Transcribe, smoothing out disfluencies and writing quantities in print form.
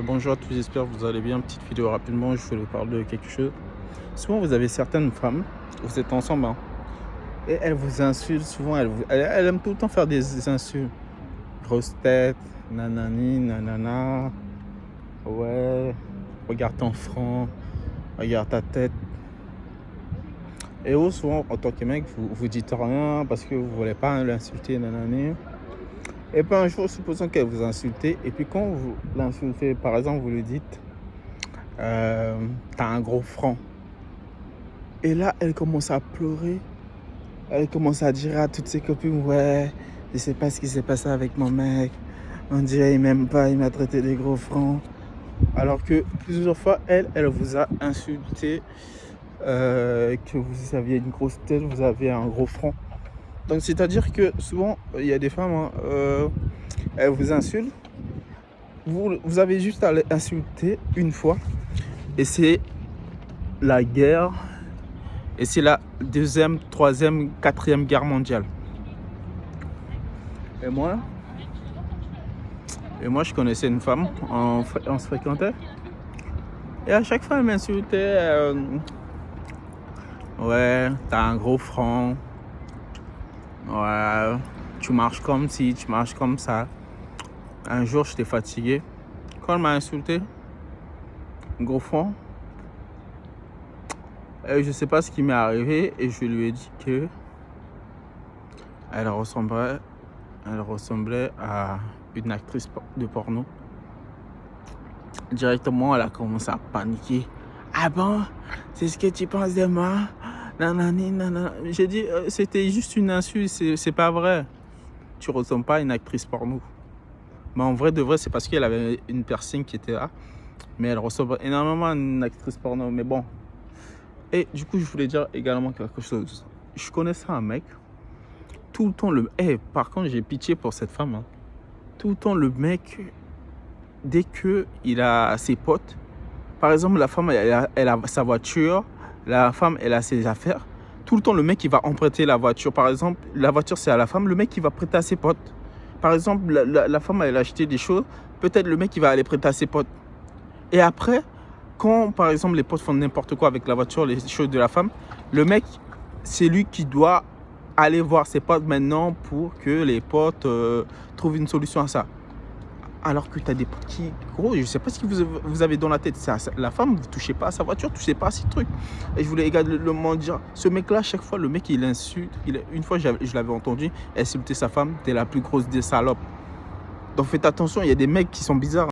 Bonjour à tous, j'espère que vous allez bien. Petite vidéo rapidement, je voulais parler de quelque chose. Souvent, vous avez certaines femmes, vous êtes ensemble, hein, et elles vous insultent. Souvent, elles aiment tout le temps faire des insultes. Grosse tête, nanani, nanana. Ouais, regarde ton front, regarde ta tête. Et vous, souvent, en tant que mec, vous dites rien parce que vous voulez pas l'insulter, nanani. Et puis un jour, supposons qu'elle vous insulte, et puis quand vous l'insultez, par exemple, vous lui dites, t'as un gros front. Et là, elle commence à pleurer. Elle commence à dire à toutes ses copines, ouais, je sais pas ce qui s'est passé avec mon mec. On dirait il m'aime pas, il m'a traité de gros francs. Alors que plusieurs fois, elle vous a insulté, que vous aviez une grosse tête, vous aviez un gros front. Donc c'est-à-dire que souvent, il y a des femmes, hein, elles vous insultent. Vous avez juste à les insulter une fois. Et c'est la guerre. Et c'est la deuxième, troisième, quatrième guerre mondiale. Et moi, je connaissais une femme, on se fréquentait. Et à chaque fois, elle m'insultait. Ouais, t'as un gros front. Ouais, tu marches comme ci, tu marches comme ça. Un jour, j'étais fatigué. Quand elle m'a insulté, gros front, je sais pas ce qui m'est arrivé et je lui ai dit que elle ressemblait à une actrice de porno. Directement, elle a commencé à paniquer. Ah bon? C'est ce que tu penses de moi? Nanani, nanana. J'ai dit, c'était juste une insulte, c'est pas vrai. Tu ressembles pas à une actrice porno. Mais en vrai de vrai, c'est parce qu'elle avait une piercing qui était là. Mais elle ressemble énormément à une actrice porno. Mais bon. Et du coup, je voulais dire également quelque chose. Je connaissais un mec. Tout le temps, par contre, j'ai pitié pour cette femme. Hein. Tout le temps, le mec, dès qu'il a ses potes, par exemple, la femme, elle a sa voiture, la femme, elle a ses affaires. Tout le temps, le mec, il va emprunter la voiture. Par exemple, la voiture, c'est à la femme. Le mec, il va prêter à ses potes. Par exemple, la femme, elle a acheté des choses. Peut-être le mec, il va aller prêter à ses potes. Et après, quand, par exemple, les potes font n'importe quoi avec la voiture, les choses de la femme, le mec, c'est lui qui doit aller voir ses potes maintenant pour que les potes trouvent une solution à ça. Alors que tu as des potes qui, gros, je sais pas ce que vous avez dans la tête. La femme, vous touchez pas à sa voiture, touchez pas à ces trucs. Et je voulais également dire, ce mec-là, chaque fois, le mec, il insulte. Une fois, je l'avais entendu insulter sa femme, t'es la plus grosse des salopes. Donc faites attention, il y a des mecs qui sont bizarres.